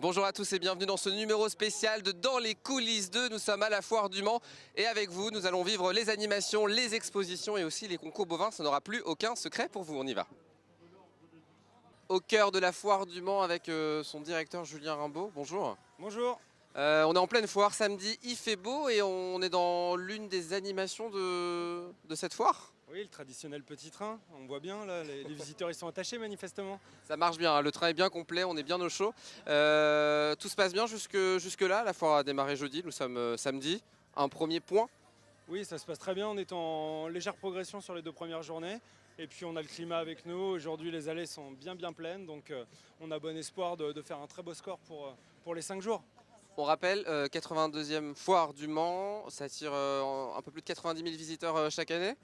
Bonjour à tous et bienvenue dans ce numéro spécial de Dans les coulisses 2. Nous sommes à la foire du Mans et avec vous, nous allons vivre les animations, les expositions et aussi les concours bovins. Ça n'aura plus aucun secret pour vous, on y va. Au cœur de la foire du Mans avec son directeur Julien Rimbaud. Bonjour. Bonjour. On est en pleine foire samedi, il fait beau et on est dans l'une des animations de cette foire. Oui, le traditionnel petit train, on voit bien là, les visiteurs ils sont attachés manifestement. Ça marche bien, hein, le train est bien complet, on est bien au chaud. Tout se passe bien jusque là, la foire a démarré jeudi, nous sommes samedi. Un premier point. Oui, ça se passe très bien, on est en légère progression sur les 2 premières journées. Et puis on a le climat avec nous, aujourd'hui les allées sont bien pleines, donc on a bon espoir de faire un très beau score pour les 5 jours. On rappelle, 82e foire du Mans, ça attire un peu plus de 90 000 visiteurs chaque année.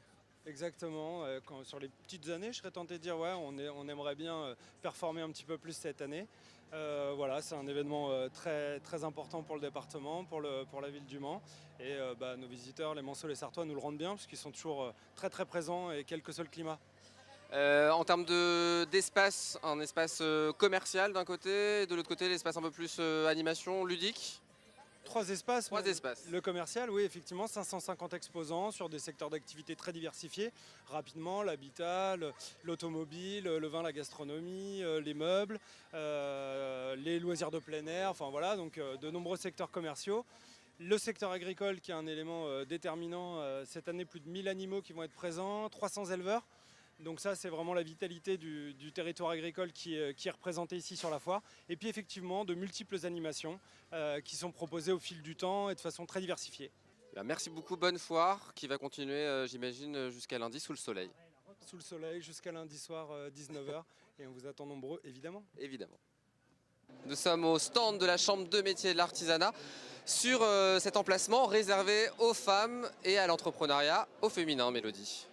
Exactement, sur les petites années, je serais tenté de dire ouais, on aimerait bien performer un petit peu plus cette année. Voilà, c'est un événement très important pour le département, pour la ville du Mans. Et nos visiteurs, les Manceaux, les Sartois, nous le rendent bien parce qu'ils sont toujours très présents et quel que soit le climat. En termes d'espace, un espace commercial d'un côté, et de l'autre côté l'espace un peu plus animation, ludique. Trois espaces. Le commercial, oui, effectivement, 550 exposants sur des secteurs d'activité très diversifiés. Rapidement, l'habitat, l'automobile, le vin, la gastronomie, les meubles, les loisirs de plein air, enfin voilà, donc de nombreux secteurs commerciaux. Le secteur agricole qui est un élément déterminant, cette année plus de 1000 animaux qui vont être présents, 300 éleveurs. Donc ça, c'est vraiment la vitalité du territoire agricole qui est représenté ici sur la foire. Et puis effectivement, de multiples animations qui sont proposées au fil du temps et de façon très diversifiée. Merci beaucoup, bonne foire qui va continuer, j'imagine, jusqu'à lundi sous le soleil. Sous le soleil jusqu'à lundi soir 19h et on vous attend nombreux, évidemment. Évidemment. Nous sommes au stand de la Chambre de métiers et de l'artisanat sur cet emplacement réservé aux femmes et à l'entrepreneuriat au féminin, Mélodie.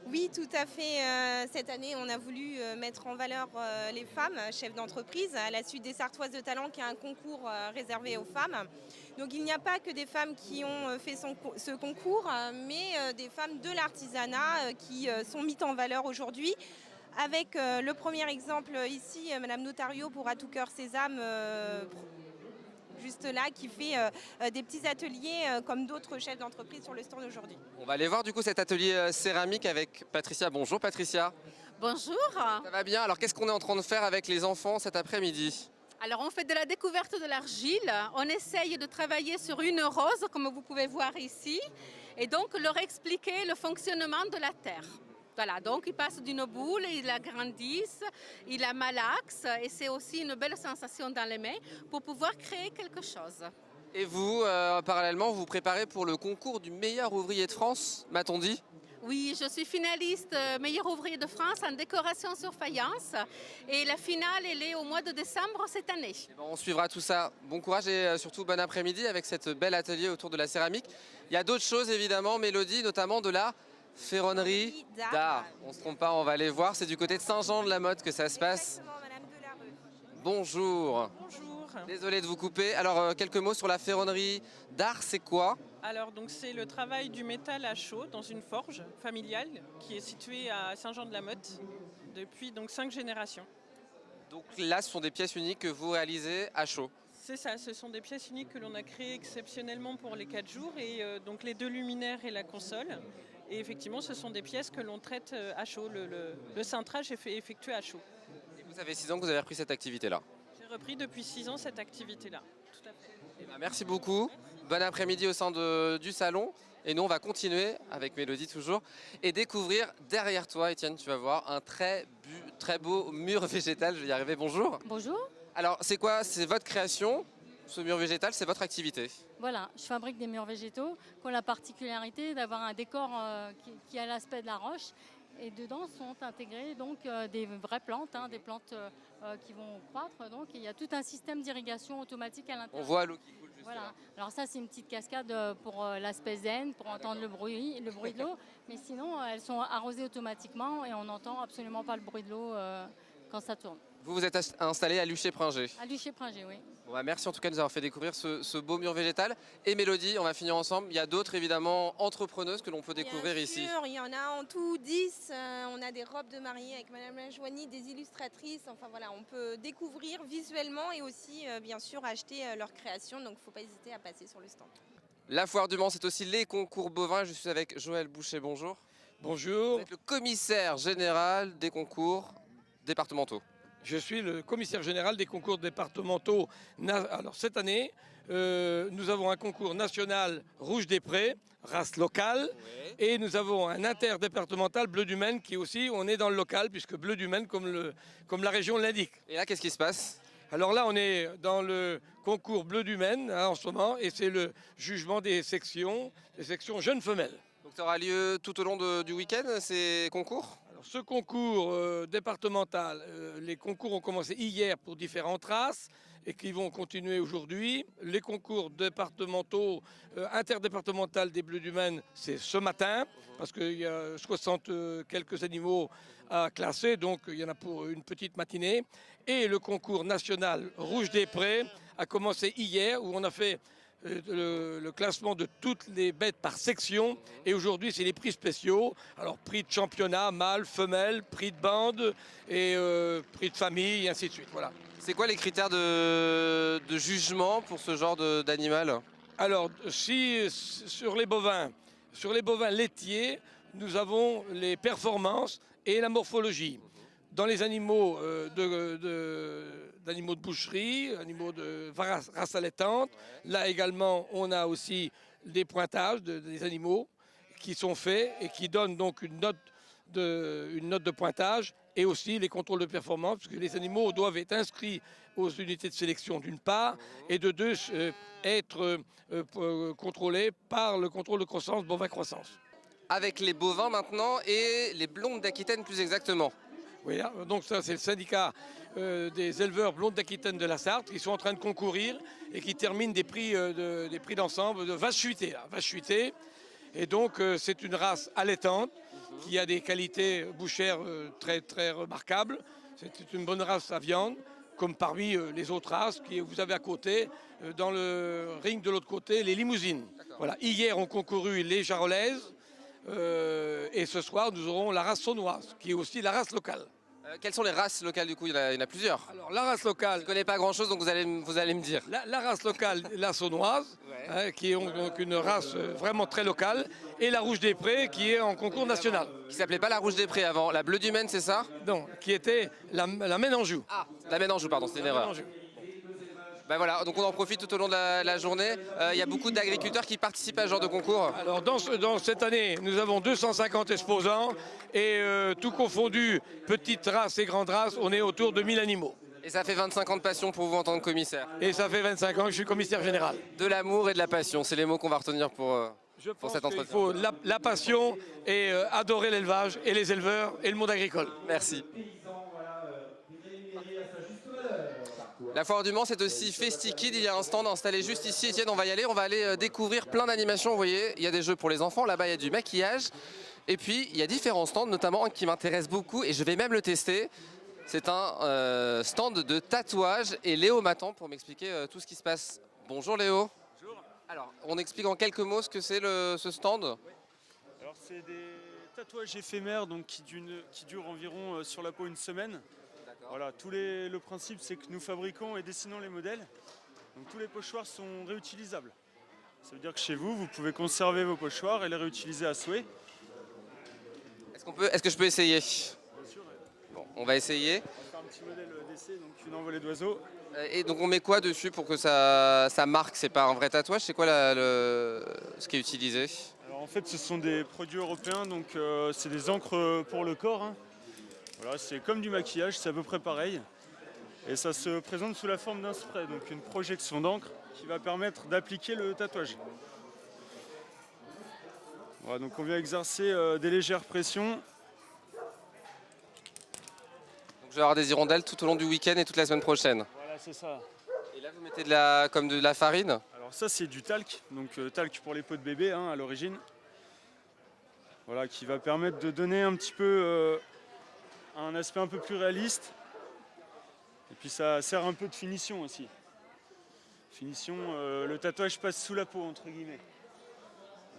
Oui, tout à fait. Cette année, on a voulu mettre en valeur les femmes, chefs d'entreprise, à la suite des Sartoises de Talent, qui est un concours réservé aux femmes. Donc il n'y a pas que des femmes qui ont fait ce concours, mais des femmes de l'artisanat qui sont mises en valeur aujourd'hui. Avec le premier exemple ici, Madame Notario pour À tout cœur Sésame, juste là, qui fait des petits ateliers comme d'autres chefs d'entreprise sur le stand aujourd'hui. On va aller voir du coup cet atelier céramique avec Patricia. Bonjour Patricia. Bonjour. Ça va bien? Alors qu'est-ce qu'on est en train de faire avec les enfants cet après-midi? Alors on fait de la découverte de l'argile. On essaye de travailler sur une rose, comme vous pouvez voir ici, et donc leur expliquer le fonctionnement de la terre. Voilà, donc ils passent d'une boule, ils l'agrandissent, ils la malaxent et c'est aussi une belle sensation dans les mains pour pouvoir créer quelque chose. Et vous, parallèlement, vous vous préparez pour le concours du meilleur ouvrier de France, m'a-t-on dit? Oui, je suis finaliste meilleur ouvrier de France en décoration sur faïence et la finale elle est au mois de décembre cette année. On suivra tout ça. Bon courage et surtout bon après-midi avec cette belle atelier autour de la céramique. Il y a d'autres choses évidemment, Mélodie, notamment de la ferronnerie d'art. On ne se trompe pas, on va aller voir. C'est du côté de Saint-Jean-de-la-Motte que ça se passe. Exactement, Madame Delarue. Bonjour. Bonjour. Désolé de vous couper. Alors quelques mots sur la ferronnerie d'art, c'est quoi? Alors donc c'est le travail du métal à chaud dans une forge familiale qui est située à Saint-Jean-de-la-Motte depuis donc 5 générations. Donc là, ce sont des pièces uniques que vous réalisez à chaud. C'est ça, ce sont des pièces uniques que l'on a créées exceptionnellement pour les 4 jours et donc les 2 luminaires et la console. Et effectivement, ce sont des pièces que l'on traite à chaud. Le cintrage est effectué à chaud. Et vous avez 6 ans que vous avez repris cette activité-là. J'ai repris depuis 6 ans cette activité-là. Tout à fait. Eh ben, merci beaucoup. Bon après-midi au sein du salon. Et nous, on va continuer avec Mélodie toujours et découvrir derrière toi, Étienne, tu vas voir un très beau mur végétal. Je vais y arriver. Bonjour. Bonjour, Alors, c'est quoi? C'est votre création? Ce mur végétal, c'est votre activité? voilà, je fabrique des murs végétaux qui ont la particularité d'avoir un décor qui a l'aspect de la roche et dedans sont intégrées donc des vraies plantes, des plantes qui vont croître. Donc il y a tout un système d'irrigation automatique à On l'intérieur. voit l'eau qui coule juste Voilà. là. Alors ça c'est une petite cascade pour l'aspect zen, pour entendre le bruit de l'eau. Mais sinon elles sont arrosées automatiquement et on n'entend absolument pas le bruit de l'eau quand ça tourne. Vous vous êtes installé à Luché-Pringé. À Luché-Pringé, oui. Bon, bah, merci en tout cas de nous avoir fait découvrir ce beau mur végétal. Et Mélodie, on va finir ensemble. Il y a d'autres évidemment entrepreneuses que l'on peut découvrir ici. Bien sûr, il y en a en tout 10. On a des robes de mariée avec Madame la Joigny, des illustratrices. Enfin voilà, on peut découvrir visuellement et aussi bien sûr acheter leurs créations. Donc il ne faut pas hésiter à passer sur le stand. La foire du Mans, c'est aussi les concours bovins. Je suis avec Joël Boucher, bonjour. Bonjour, Vous êtes le commissaire général des concours départementaux. je suis le commissaire général des concours départementaux. Alors cette année, nous avons un concours national Rouge des Prés, race locale, et nous avons un interdépartemental Bleu du Maine qui aussi, on est dans le local, puisque Bleu du Maine, comme la région l'indique. Et là, qu'est-ce qui se passe? Alors là, on est dans le concours Bleu du Maine en ce moment, et c'est le jugement des sections jeunes-femelles. Donc ça aura lieu tout au long du week-end, ces concours? Alors, ce concours départemental, les concours ont commencé hier pour différentes races et qui vont continuer aujourd'hui. Les concours départementaux, interdépartemental des Bleus du Maine, c'est ce matin, parce qu'il y a 60 quelques animaux à classer, donc il y en a pour une petite matinée. Et le concours national Rouge des Prés a commencé hier, où on a fait le classement de toutes les bêtes par section, et aujourd'hui c'est les prix spéciaux, alors prix de championnat, mâle, femelle, prix de bande et prix de famille et ainsi de suite. Voilà. C'est quoi les critères de jugement pour ce genre d'animal? Alors si sur les bovins laitiers, nous avons les performances et la morphologie. Dans les animaux d'animaux de boucherie, animaux de race allaitante, là également on a aussi des pointages des animaux qui sont faits et qui donnent donc une note de pointage, et aussi les contrôles de performance, parce que les animaux doivent être inscrits aux unités de sélection d'une part, et de deux être contrôlés par le contrôle de croissance, bovin croissance. Avec les bovins maintenant et les blondes d'Aquitaine plus exactement. Oui, donc ça c'est le syndicat des éleveurs blondes d'Aquitaine de la Sarthe qui sont en train de concourir et qui terminent des prix d'ensemble de vaches fuitées. Et donc c'est une race allaitante qui a des qualités bouchères très, très remarquables. C'est une bonne race à viande, comme parmi les autres races que vous avez à côté, dans le ring de l'autre côté, les limousines. Voilà. Hier ont concouru les jarolaises. Et ce soir, nous aurons la race saunoise, qui est aussi la race locale. Quelles sont les races locales du coup? Il y en a plusieurs. Alors, la race locale... Je ne connais pas grand-chose, donc vous allez me dire. La race locale, la saunoise, qui est donc une race vraiment très locale, et la rouge des prés, qui est en concours national. Qui s'appelait pas la rouge des prés avant, la bleue du Maine, c'est ça? Non, qui était la Maine-Anjou. Ah, la Maine-Anjou, pardon, c'est une erreur. Ben voilà, donc on en profite tout au long de la journée. Il y a beaucoup d'agriculteurs qui participent à ce genre de concours. Alors dans cette année, nous avons 250 exposants et tout confondu, petites races et grandes races, on est autour de 1000 animaux. Et ça fait 25 ans de passion pour vous en tant que commissaire. Et ça fait 25 ans que je suis commissaire général. De l'amour et de la passion, c'est les mots qu'on va retenir pour cet entretien. Il faut la passion et adorer l'élevage et les éleveurs et le monde agricole. Merci. La foire du Mans, c'est aussi Festikid. Il y a un stand installé juste ici. Etienne, on va y aller. On va aller découvrir plein d'animations. Vous voyez, il y a des jeux pour les enfants. Là-bas, il y a du maquillage. Et puis, il y a différents stands, notamment un qui m'intéresse beaucoup. Et je vais même le tester. C'est un stand de tatouage. Et Léo m'attend pour m'expliquer tout ce qui se passe. Bonjour Léo. Bonjour. Alors, on explique en quelques mots ce que c'est ce stand. Alors, c'est des tatouages éphémères donc, qui durent environ sur la peau une semaine. Voilà, le principe c'est que nous fabriquons et dessinons les modèles. Donc tous les pochoirs sont réutilisables. Ça veut dire que chez vous, vous pouvez conserver vos pochoirs et les réutiliser à souhait. Est-ce que je peux essayer? Bien sûr. Bon, on va essayer. On va faire un petit modèle d'essai, donc une envolée d'oiseaux. Et donc on met quoi dessus pour que ça marque? C'est pas un vrai tatouage? C'est quoi ce qui est utilisé? Alors en fait, ce sont des produits européens, donc c'est des encres pour le corps. Hein. Voilà, c'est comme du maquillage, c'est à peu près pareil. Et ça se présente sous la forme d'un spray, donc une projection d'encre qui va permettre d'appliquer le tatouage. Voilà, donc on vient exercer des légères pressions. Donc je vais avoir des hirondelles tout au long du week-end et toute la semaine prochaine. Voilà, c'est ça. Et là vous mettez comme de la farine? Alors ça c'est du talc, donc talc pour les peaux de bébé hein, à l'origine. Voilà, qui va permettre de donner un petit peu un aspect un peu plus réaliste Et puis ça sert un peu de finition aussi. Finition, le tatouage passe sous la peau, entre guillemets.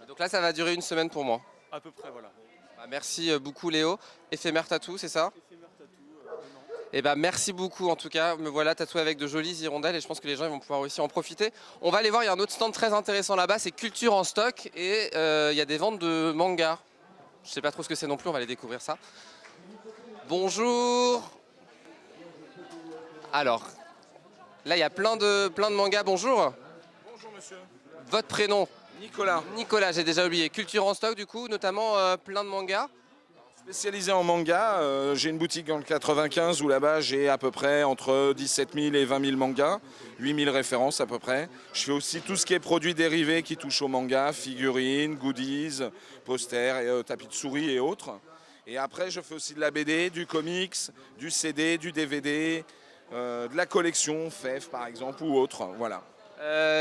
Donc là, ça va durer une semaine pour moi. À peu près, voilà. Bah, merci beaucoup Léo. Éphémère tatou, c'est ça? Éphémère tatou, Et bah merci beaucoup en tout cas. Me voilà tatoué avec de jolies hirondelles et je pense que les gens ils vont pouvoir aussi en profiter. On va aller voir, il y a un autre stand très intéressant là-bas, c'est Culture en stock et il y a des ventes de mangas. Je sais pas trop ce que c'est non plus, on va aller découvrir ça. Bonjour. Alors, là il y a plein de mangas. Bonjour. Bonjour monsieur. Votre prénom? Nicolas. Nicolas, j'ai déjà oublié. Culture en stock du coup, notamment plein de mangas. Spécialisé en manga, j'ai une boutique dans le 95 où là-bas j'ai à peu près entre 17 000 et 20 000 mangas, 8 000 références à peu près. Je fais aussi tout ce qui est produits dérivés qui touchent au manga, figurines, goodies, posters, et, tapis de souris et autres. Et après je fais aussi de la BD, du comics, du CD, du DVD, de la collection FEF par exemple ou autre, voilà.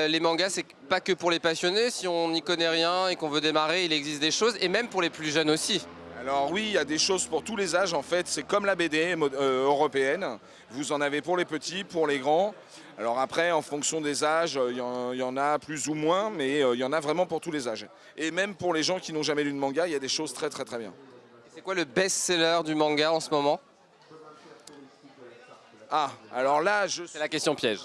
Les mangas, c'est pas que pour les passionnés. Si on n'y connaît rien et qu'on veut démarrer, il existe des choses, et même pour les plus jeunes aussi. Alors oui, il y a des choses pour tous les âges en fait, c'est comme la BD européenne. Vous en avez pour les petits, pour les grands. Alors après, en fonction des âges, il y en a plus ou moins, mais il y en a vraiment pour tous les âges. Et même pour les gens qui n'ont jamais lu de manga, il y a des choses très très très bien. C'est quoi le best-seller du manga en ce moment? Ah, alors là, c'est la question piège.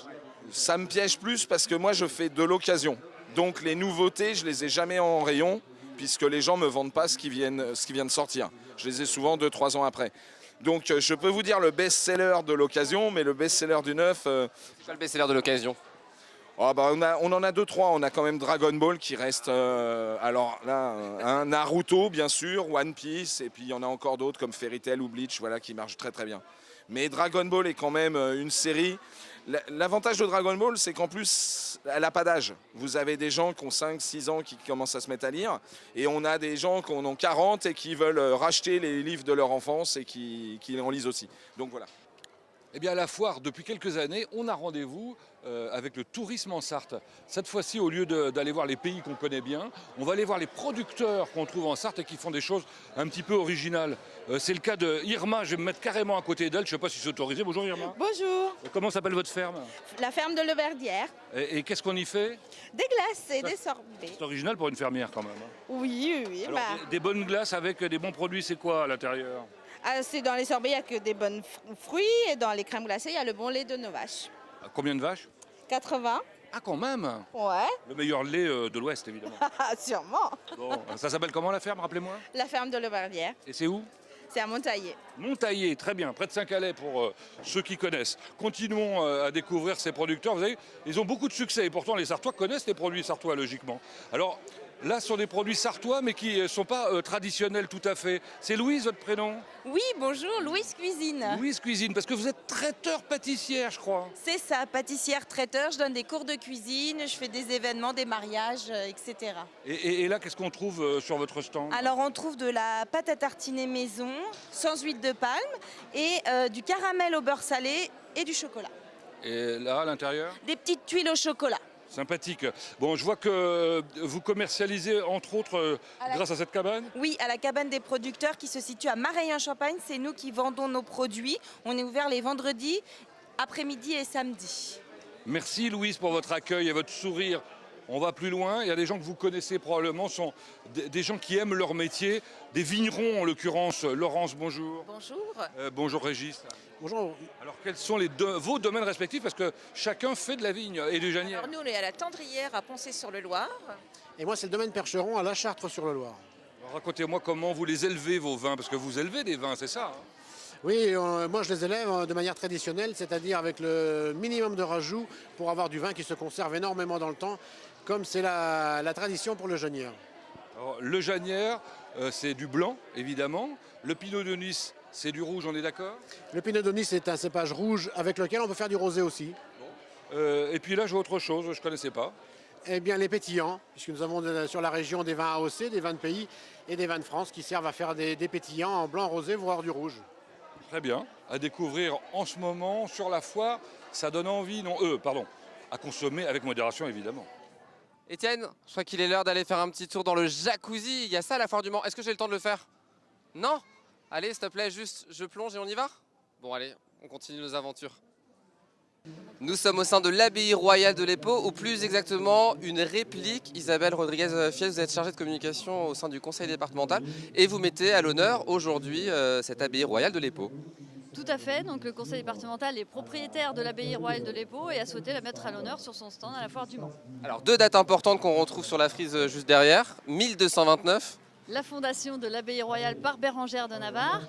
Ça me piège plus parce que moi je fais de l'occasion. Donc les nouveautés, je les ai jamais en rayon puisque les gens me vendent pas ce qui vient de sortir. Je les ai souvent 2-3 ans après. Donc je peux vous dire le best-seller de l'occasion, mais le best-seller du neuf... C'est quoi le best-seller de l'occasion? Oh bah on en a 2-3. On a quand même Dragon Ball qui reste... alors là, un Naruto bien sûr, One Piece, et puis il y en a encore d'autres comme Fairy Tail ou Bleach, voilà, qui marchent très très bien. Mais Dragon Ball est quand même une série... L'avantage de Dragon Ball, c'est qu'en plus, elle n'a pas d'âge. Vous avez des gens qui ont 5-6 ans qui commencent à se mettre à lire, et on a des gens qui en ont 40 et qui veulent racheter les livres de leur enfance et qui en lisent aussi. Donc voilà. Eh bien, à la foire, depuis quelques années, on a rendez-vous avec le tourisme en Sarthe. Cette fois-ci, au lieu d'aller voir les pays qu'on connaît bien, on va aller voir les producteurs qu'on trouve en Sarthe et qui font des choses un petit peu originales. C'est le cas de Irma, je vais me mettre carrément à côté d'elle, je ne sais pas si c'est autorisé. Bonjour Irma. Bonjour. Comment s'appelle votre ferme? La ferme de Leverdière. Et qu'est-ce qu'on y fait? Des glaces et des sorbets. C'est original pour une fermière quand même. Oui, oui. Alors, des bonnes glaces avec des bons produits, c'est quoi à l'intérieur? C'est dans les sorbets, il n'y a que des bons fruits, et dans les crèmes glacées, il y a le bon lait de nos vaches. Combien de vaches? 80. Ah, quand même. Ouais. Le meilleur lait de l'Ouest, évidemment. Sûrement. Bon, ça s'appelle comment la ferme, rappelez-moi? La ferme de Leverdière. Et c'est où? C'est à Montaillé. Montaillé, très bien, près de Saint-Calais pour ceux qui connaissent. Continuons à découvrir ces producteurs. Vous savez, ils ont beaucoup de succès et pourtant les Sartois connaissent les produits sartois logiquement. Alors là, ce sont des produits sartois mais qui ne sont pas traditionnels tout à fait. C'est Louise, votre prénom? Oui, bonjour, Louise Cuisine. Louise Cuisine, parce que vous êtes traiteur pâtissière, je crois. C'est ça, pâtissière traiteur. Je donne des cours de cuisine, je fais des événements, des mariages, etc. Et là, qu'est-ce qu'on trouve sur votre stand? Alors, on trouve de la pâte à tartiner maison, sans huile de palme, et du caramel au beurre salé et du chocolat. Et là, à l'intérieur? Des petites tuiles au chocolat. Sympathique. Bon, je vois que vous commercialisez, entre autres, grâce à cette cabane? Oui, à la cabane des producteurs qui se situe à Mareil-en-Champagne. C'est nous qui vendons nos produits. On est ouvert les vendredis, après-midi et samedi. Merci Louise pour votre accueil et votre sourire. On va plus loin. Il y a des gens que vous connaissez probablement, sont des gens qui aiment leur métier, des vignerons en l'occurrence. Laurence, bonjour. Bonjour. Bonjour Régis. Bonjour. Alors quels sont vos domaines respectifs? Parce que chacun fait de la vigne et du janière. Alors nous, on est à la Tendrière à Poncé-sur-le-Loir. Et moi, c'est le domaine Percheron à La Chartre-sur-le-Loir. Racontez-moi comment vous les élevez, vos vins, parce que vous élevez des vins, c'est ça? Oui, moi je les élève de manière traditionnelle, c'est-à-dire avec le minimum de rajout pour avoir du vin qui se conserve énormément dans le temps, comme c'est la tradition pour le Genière. Alors, le Genière, c'est du blanc, évidemment. Le Pinot de Nice, c'est du rouge, on est d'accord? Le Pinot de Nice est un cépage rouge avec lequel on peut faire du rosé aussi. Et puis là, j'ai autre chose, je ne connaissais pas. Eh bien, les pétillants, puisque nous avons sur la région des vins AOC, des vins de pays et des vins de France qui servent à faire des pétillants en blanc, rosé, voire du rouge. Très bien. À découvrir en ce moment sur la foire, ça donne envie, à consommer avec modération évidemment. Étienne, je crois qu'il est l'heure d'aller faire un petit tour dans le jacuzzi. Il y a ça à la foire du Mans. Est-ce que j'ai le temps de le faire? Non? Allez, s'il te plaît, juste je plonge et on y va? Bon, allez, on continue nos aventures. Nous sommes au sein de l'abbaye royale de l'Épau, ou plus exactement une réplique. Isabelle Rodriguez-Fies, vous êtes chargée de communication au sein du conseil départemental et vous mettez à l'honneur aujourd'hui cette abbaye royale de l'Épau. Tout à fait, donc le conseil départemental est propriétaire de l'abbaye royale de l'Épau et a souhaité la mettre à l'honneur sur son stand à la foire du Mans. Alors 2 dates importantes qu'on retrouve sur la frise juste derrière, 1229. La fondation de l'abbaye royale par Bérengère de Navarre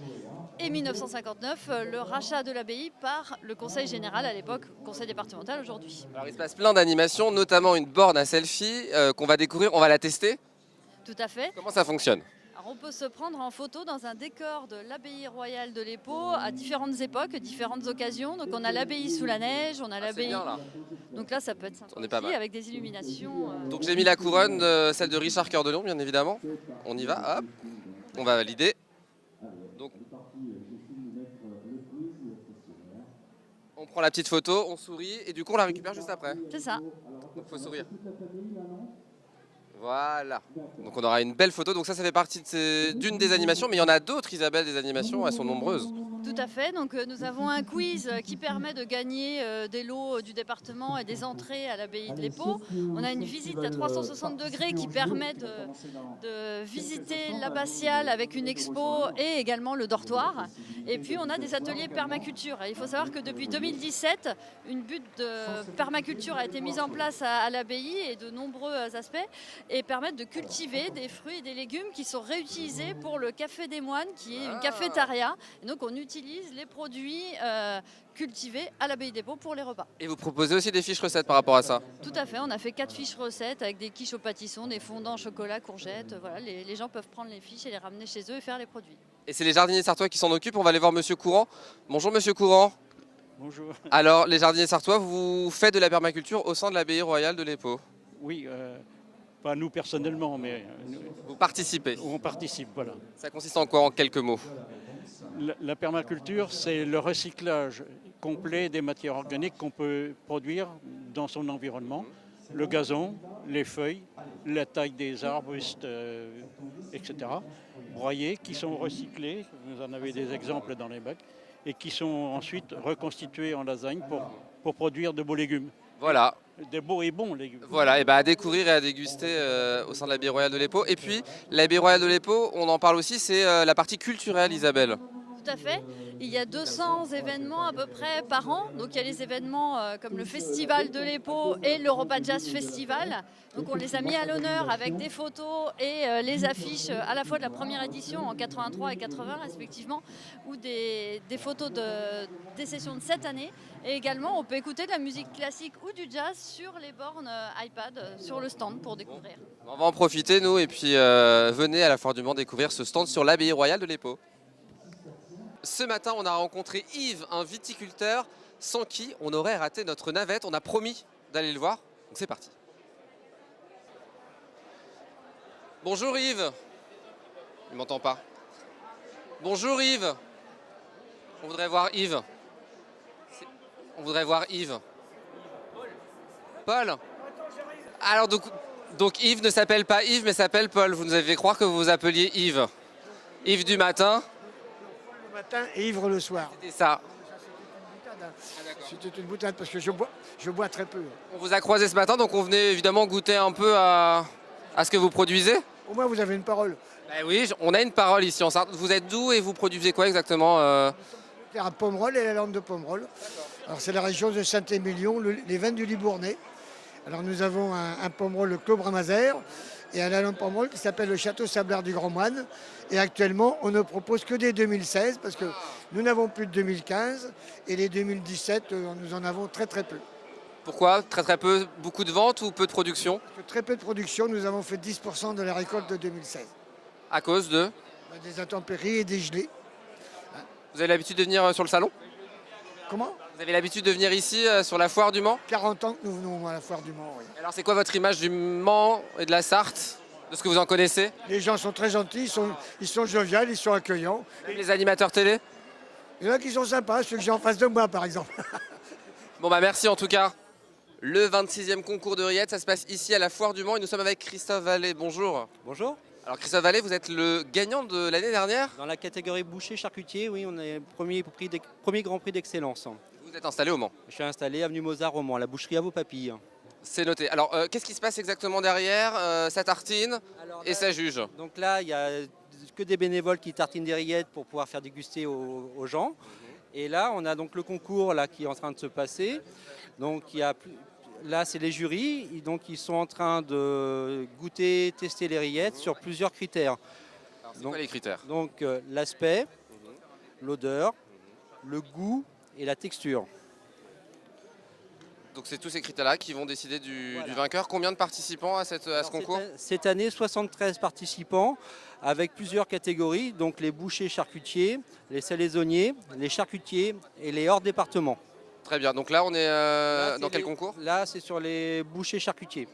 et 1959, le rachat de l'abbaye par le conseil général à l'époque, conseil départemental aujourd'hui. Alors il se passe plein d'animations, notamment une borne à selfie qu'on va découvrir, on va la tester. Tout à fait. Comment ça fonctionne ? Alors on peut se prendre en photo dans un décor de l'abbaye royale de l'Épau à différentes époques, différentes occasions. Donc on a l'abbaye sous la neige, on a l'abbaye... Donc là ça peut être sympa On est pas mal. avec des illuminations. Donc j'ai mis la couronne, celle de Richard Cœur de Lion bien évidemment. On y va, hop, on va valider. Donc, on prend la petite photo, on sourit et du coup on la récupère juste après. C'est ça. Donc faut sourire. Voilà. Donc on aura une belle photo. Donc ça fait partie d'une des animations, mais il y en a d'autres, Isabelle, des animations, elles sont nombreuses. Tout à fait. Donc nous avons un quiz qui permet de gagner des lots du département et des entrées à l'abbaye de l'Épau. On a une visite à 360 degrés qui permet de visiter l'abbatiale avec une expo et également le dortoir. Et puis on a des ateliers permaculture. Il faut savoir que depuis 2017, une butte de permaculture a été mise en place à l'abbaye et de nombreux aspects et permettent de cultiver des fruits et des légumes qui sont réutilisés pour le café des moines qui est une cafétéria. Et donc on utilise les produits cultivés à l'abbaye d'Épau pour les repas. Et vous proposez aussi des fiches recettes par rapport à ça? Tout à fait, on a fait 4 fiches recettes avec des quiches au pâtisson, des fondants chocolat, courgettes. Voilà, les gens peuvent prendre les fiches et les ramener chez eux et faire les produits. Et c'est les jardiniers sartois qui s'en occupent. On va aller voir Monsieur Courant. Bonjour Monsieur Courant. Bonjour. Alors les jardiniers sartois, vous faites de la permaculture au sein de l'abbaye royale de l'Épau? Oui, pas nous personnellement, mais... Vous participez? On participe, voilà. Ça consiste en quoi, en quelques mots? La permaculture, c'est le recyclage complet des matières organiques qu'on peut produire dans son environnement. Le gazon, les feuilles, la taille des arbustes, etc. Broyés, qui sont recyclés, vous en avez des exemples dans les bacs, et qui sont ensuite reconstitués en lasagne pour produire de beaux légumes. Voilà. Des beaux et bons légumes. Voilà, et à découvrir et à déguster au sein de l'abbaye royale de l'Épau. Et puis, l'abbaye royale de l'Épau, on en parle aussi, c'est la partie culturelle, Isabelle. Tout à fait. Il y a 200 événements à peu près par an. Donc il y a les événements comme le Festival de l'Épau et l'Europa Jazz Festival. Donc on les a mis à l'honneur avec des photos et les affiches à la fois de la première édition en 83 et 80 respectivement, ou des photos des sessions de cette année. Et également on peut écouter de la musique classique ou du jazz sur les bornes iPad sur le stand pour découvrir. On va en profiter nous et puis venez à la Foire du Mans découvrir ce stand sur l'abbaye royale de l'Épau. Ce matin, on a rencontré Yves, un viticulteur sans qui on aurait raté notre navette. On a promis d'aller le voir, donc c'est parti. Bonjour Yves. Il m'entend pas. Bonjour Yves. On voudrait voir Yves. On voudrait voir Yves. Paul. Alors donc Yves ne s'appelle pas Yves, mais s'appelle Paul. Vous nous avez fait croire que vous vous appeliez Yves. Yves du matin. Matin et ivre le soir. C'était ça. C'était une boutade parce que je bois très peu. On vous a croisé ce matin, donc on venait évidemment goûter un peu à ce que vous produisez. Au moins vous avez une parole. Ben oui, on a une parole ici en Sarthe. Vous êtes d'où et vous produisez quoi exactement À Pomerol et la lande de Pomerol. Alors c'est la région de Saint-Émilion, les vins du Libournais. Alors nous avons un Pomerol, le Clos Bramazère, et un lande Pomerol qui s'appelle le Château Sablard du Grand Moine. Et actuellement, on ne propose que des 2016 parce que nous n'avons plus de 2015 et les 2017, nous en avons très très peu. Pourquoi? Très peu, beaucoup de ventes ou peu de production? Très peu de production, nous avons fait 10% de la récolte de 2016. À cause de? Des intempéries et des gelées. Vous avez l'habitude de venir sur le salon? Comment? Vous avez l'habitude de venir ici sur la Foire du Mans? 40 ans que nous venons à la Foire du Mans, oui. Alors c'est quoi votre image du Mans et de la Sarthe? De ce que vous en connaissez? Les gens sont très gentils, ils sont joviaux, ils sont accueillants. Et les animateurs télé? Il y en a qui sont sympas, ceux que j'ai en face de moi par exemple. Bon merci en tout cas. Le 26e concours de rillettes, ça se passe ici à la Foire du Mans et nous sommes avec Christophe Vallée. Bonjour. Bonjour. Alors Christophe Vallée, vous êtes le gagnant de l'année dernière? Dans la catégorie boucher charcutier, oui, on est premier grand prix d'excellence. Vous êtes installé au Mans? Je suis installé avenue Mozart au Mans, la boucherie à vos papilles. C'est noté. Alors, qu'est-ce qui se passe exactement derrière? Ça tartine et ça juge. Donc là, il n'y a que des bénévoles qui tartinent des rillettes pour pouvoir faire déguster aux gens. Et là, on a donc le concours là, qui est en train de se passer. Donc là, c'est les jurys. Donc, ils sont en train de goûter, tester les rillettes sur plusieurs critères. Alors, c'est quoi les critères? Donc, l'aspect, l'odeur, le goût et la texture. Donc c'est tous ces critères-là qui vont décider du vainqueur. Combien de participants à ce concours? Cette année, 73 participants avec plusieurs catégories, donc les bouchers charcutiers, les salaisonniers, les charcutiers et les hors département. Très bien, donc là on est dans quel concours? Là c'est sur les bouchers charcutiers.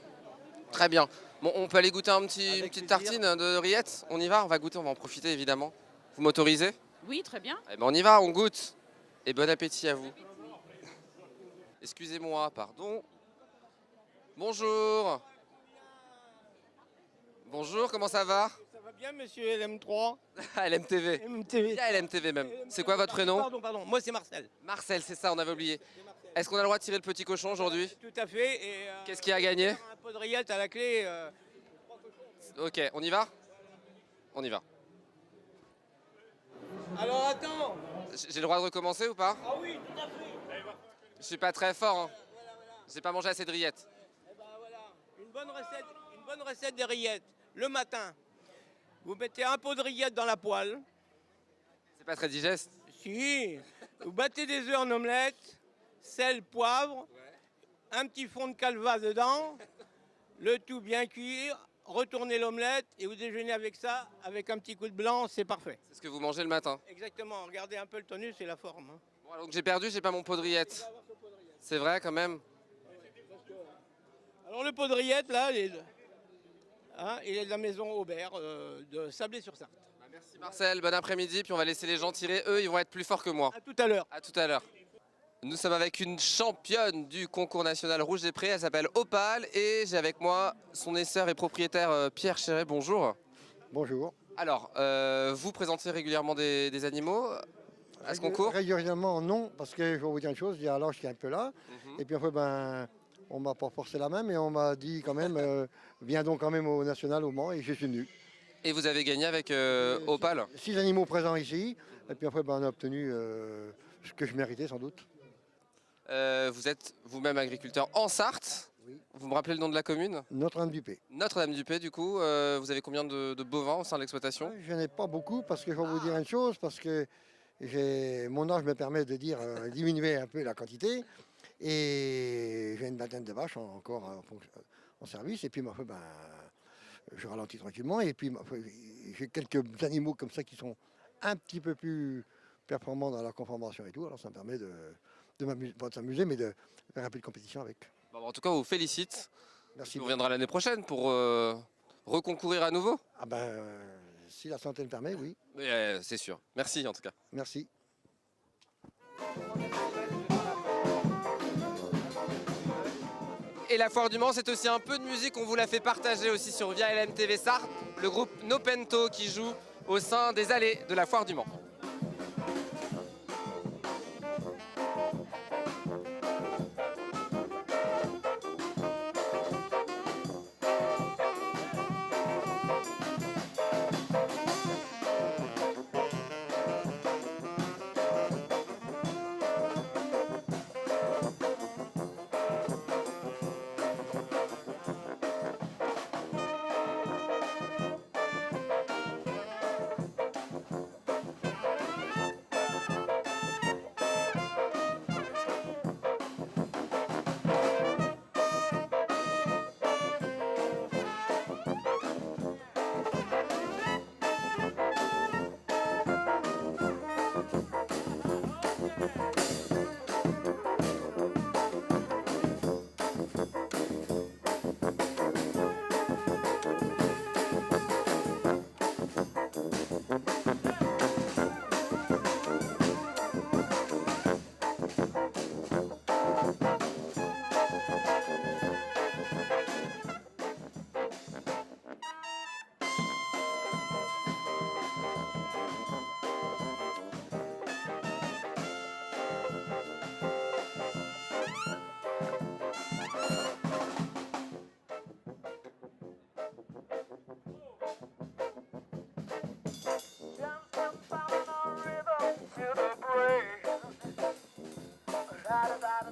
Très bien. Bon, on peut aller goûter une petite tartine de rillettes? On y va? On va goûter, on va en profiter évidemment. Vous m'autorisez? Oui, très bien. Eh ben on y va, on goûte. Et bon appétit à vous. Excusez-moi, pardon. Bonjour. Bonjour, comment ça va? Ça va bien, monsieur LM3? LMTV. LMTV. Bien LMTV même. C'est quoi votre prénom? Pardon, moi c'est Marcel. Marcel, c'est ça, on avait oublié. Est-ce qu'on a le droit de tirer le petit cochon aujourd'hui? Tout à fait. Qu'est-ce qui a gagné? Un pot de rillettes à la clé. Ok, on y va? On y va. Alors attends. J'ai le droit de recommencer ou pas? Ah oui, tout à fait. Je suis pas très fort. Hein. J'ai pas mangé assez de rillettes. Eh ben voilà, une bonne recette des rillettes. Le matin, vous mettez un pot de rillettes dans la poêle. C'est pas très digeste? Si. Vous battez des œufs en omelette, sel, poivre, un petit fond de calva dedans, le tout bien cuire, retournez l'omelette et vous déjeunez avec ça, avec un petit coup de blanc, c'est parfait. C'est ce que vous mangez le matin? Exactement, regardez un peu le tonus et la forme. Hein. Bon, donc j'ai perdu, j'ai pas mon pot de rillettes. C'est vrai quand même? Alors le pot de rillettes, là, il est de la maison Aubert de Sablé-sur-Sarthe. Merci Marcel, bon après-midi, puis on va laisser les gens tirer. Eux, ils vont être plus forts que moi. À tout à l'heure. À tout à l'heure. Nous sommes avec une championne du concours national Rouge des Prés, elle s'appelle Opale et j'ai avec moi son essor et propriétaire Pierre Chéret. Bonjour. Bonjour. Alors, vous présentez régulièrement des animaux à ce concours? Régulièrement, non, parce que je vais vous dire une chose, il y a l'ange qui est un peu là, et puis après, on m'a pas forcé la main, mais on m'a dit quand même, viens donc quand même au national au Mans, et je suis venu. Et vous avez gagné avec Opale? 6 animaux présents ici, et puis après, on a obtenu ce que je méritais sans doute. Vous êtes vous-même agriculteur en Sarthe. Oui. Vous me rappelez le nom de la commune? Notre-Dame-du-Pé. Notre-Dame-du-Pé, du coup. Vous avez combien de bovins au sein de l'exploitation? Je n'ai pas beaucoup, parce que je vais vous dire une chose, parce que mon âge me permet de dire diminuer un peu la quantité, et j'ai une vingtaine de vaches encore en service, et puis je ralentis tranquillement, et puis j'ai quelques animaux comme ça qui sont un petit peu plus performants dans la conformation et tout, alors ça me permet de s'amuser, mais de faire un peu de compétition avec. Bon, en tout cas, on vous félicite. Merci. On reviendra l'année prochaine pour reconcourir à nouveau. Ah si la santé le permet, oui. C'est sûr. Merci en tout cas. Merci. Et la foire du Mans, c'est aussi un peu de musique. On vous l'a fait partager aussi sur Via LMTV Sarthe, le groupe Nopento qui joue au sein des allées de la foire du Mans. da da da